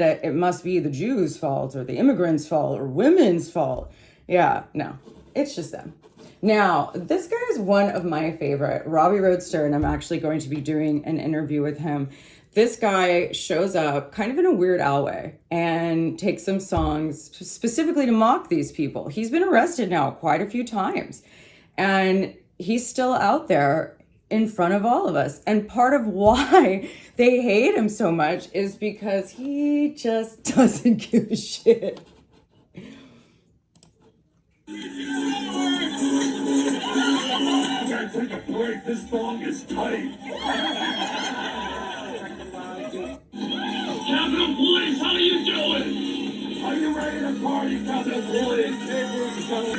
it must be the Jews' fault or the immigrants' fault or women's fault. Yeah, no, it's just them. Now, this guy is one of my favorite, Robbie Roadster, and I'm actually going to be doing an interview with him. This guy shows up kind of in a Weird Al way and takes some songs specifically to mock these people. He's been arrested now quite a few times, and he's still out there in front of all of us. And part of why they hate him so much is because he just doesn't give a shit. Can't take a break. This song is tight. Capitol Police, how you doing? Are you ready to party, Capitol Police?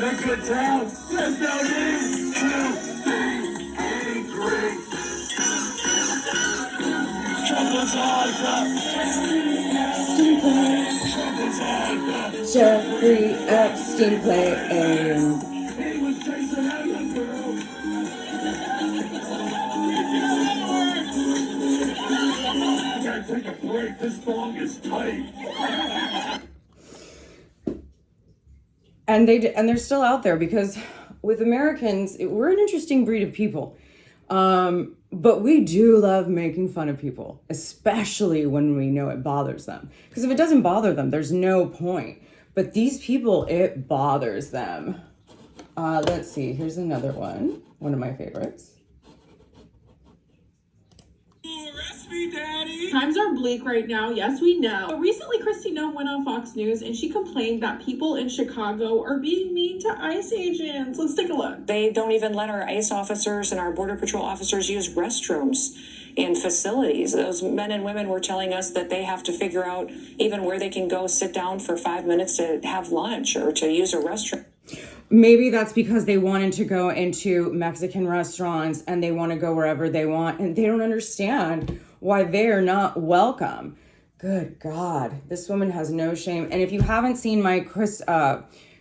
That's good town. There's no need to be angry. Trouble's on. Jeffrey Epstein playing. He was chasing after girl. Can't take a break. This song is tight. And they're still out there because with Americans, we're an interesting breed of people. But we do love making fun of people, especially when we know it bothers them. Because if it doesn't bother them, there's no point. But these people, it bothers them. Let's see. Here's another one of my favorites. Arrest me, Daddy! Times are bleak right now, yes, we know. But recently, Kristi Noem went on Fox News and she complained that people in Chicago are being mean to ICE agents. Let's take a look. They don't even let our ICE officers and our Border Patrol officers use restrooms in facilities. Those men and women were telling us that they have to figure out even where they can go sit down for 5 minutes to have lunch or to use a restroom. Maybe that's because they wanted to go into Mexican restaurants and they want to go wherever they want, and they don't understand why they're not welcome. Good God, this woman has no shame. And if you haven't seen my Kristi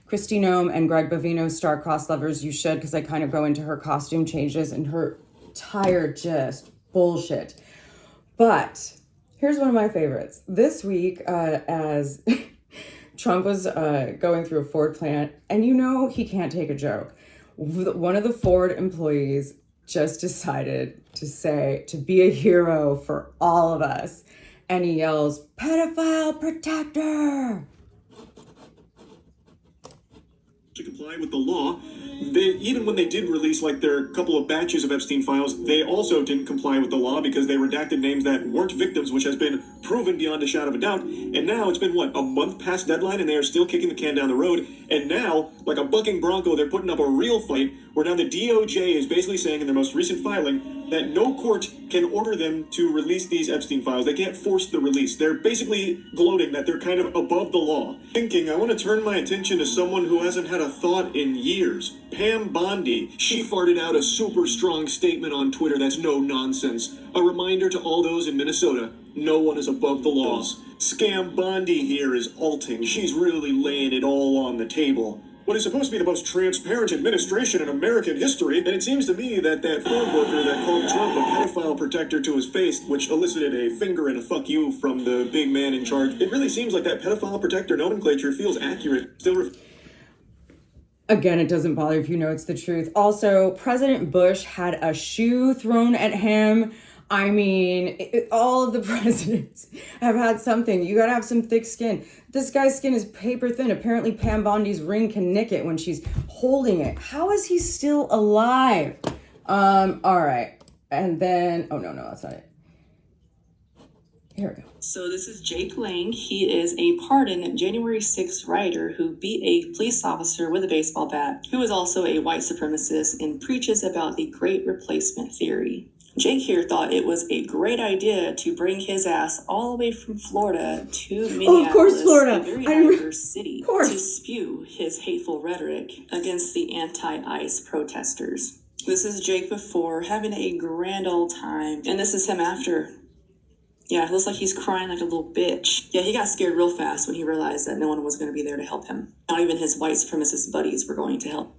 Noem and Greg Bovino star-crossed lovers, you should, because I kind of go into her costume changes and her entire just bullshit. But here's one of my favorites. This week, as Trump was going through a Ford plant, and you know he can't take a joke. One of the Ford employees just decided to be a hero for all of us. And he yells, "Pedophile protector!" To comply with the law, even when they did release like their couple of batches of Epstein files, they also didn't comply with the law because they redacted names that weren't victims, which has been proven beyond a shadow of a doubt. And now it's been, a month past deadline, and they are still kicking the can down the road. And now, like a bucking bronco, they're putting up a real fight where now the DOJ is basically saying in their most recent filing that no court can order them to release these Epstein files. They can't force the release. They're basically gloating that they're kind of above the law. Thinking, I want to turn my attention to someone who hasn't had a thought in years. Pam Bondi. She farted out a super strong statement on Twitter that's no nonsense. A reminder to all those in Minnesota, no one is above the laws. Scam Bondi here is alting. She's really laying it all on the table. What is supposed to be the most transparent administration in American history, and it seems to me that phone worker that called Trump a pedophile protector to his face, which elicited a finger and a fuck you from the big man in charge, it really seems like that pedophile protector nomenclature feels accurate. Again, it doesn't bother if you know it's the truth. Also, President Bush had a shoe thrown at him. I mean, all of the presidents have had something. You gotta have some thick skin. This guy's skin is paper thin. Apparently Pam Bondi's ring can nick it when she's holding it. How is he still alive? All right. And then, oh no, that's not it. Here we go. So this is Jake Lang. He is a pardoned January 6th rioter who beat a police officer with a baseball bat, who is also a white supremacist and preaches about the Great Replacement theory. Jake here thought it was a great idea to bring his ass all the way from Florida to Minneapolis, oh, of course, Florida. A very diverse city, to spew his hateful rhetoric against the anti-ICE protesters. This is Jake before, having a grand old time, and this is him after. Yeah, it looks like he's crying like a little bitch. Yeah, he got scared real fast when he realized that no one was going to be there to help him. Not even his white supremacist buddies were going to help.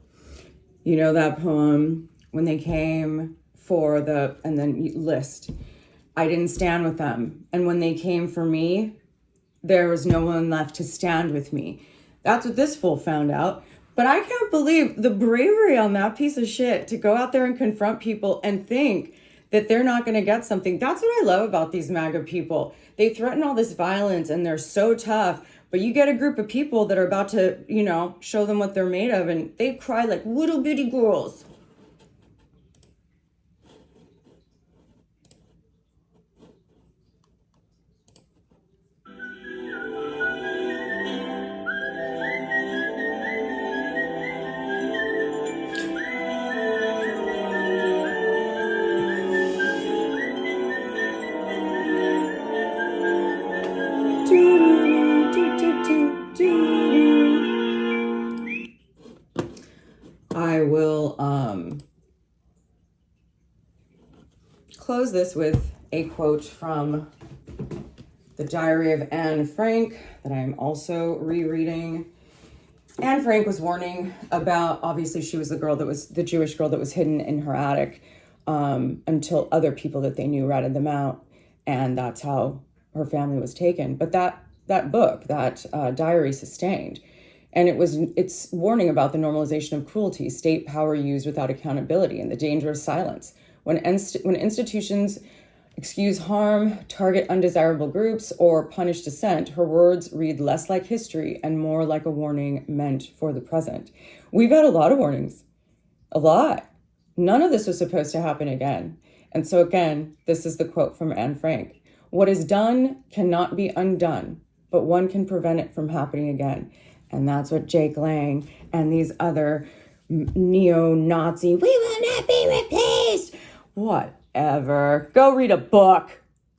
You know that poem, when they came for and then list, I didn't stand with them. And when they came for me, there was no one left to stand with me. That's what this fool found out. But I can't believe the bravery on that piece of shit to go out there and confront people and think that they're not going to get something. That's what I love about these MAGA people. They threaten all this violence and they're so tough, but you get a group of people that are about to, show them what they're made of, and they cry like little bitty girls. I will close this with a quote from the Diary of Anne Frank that I'm also rereading. Anne Frank was warning about, obviously she was the Jewish girl that was hidden in her attic until other people that they knew ratted them out, and that's how her family was taken. But that book, that diary, sustained. And it's warning about the normalization of cruelty, state power used without accountability, and the danger of silence. When institutions excuse harm, target undesirable groups, or punish dissent, her words read less like history and more like a warning meant for the present. We've had a lot of warnings. A lot. None of this was supposed to happen again. And so again, this is the quote from Anne Frank. What is done cannot be undone, but one can prevent it from happening again. And that's what Jake Lang and these other neo-Nazi, we will not be replaced, whatever. Go read a book.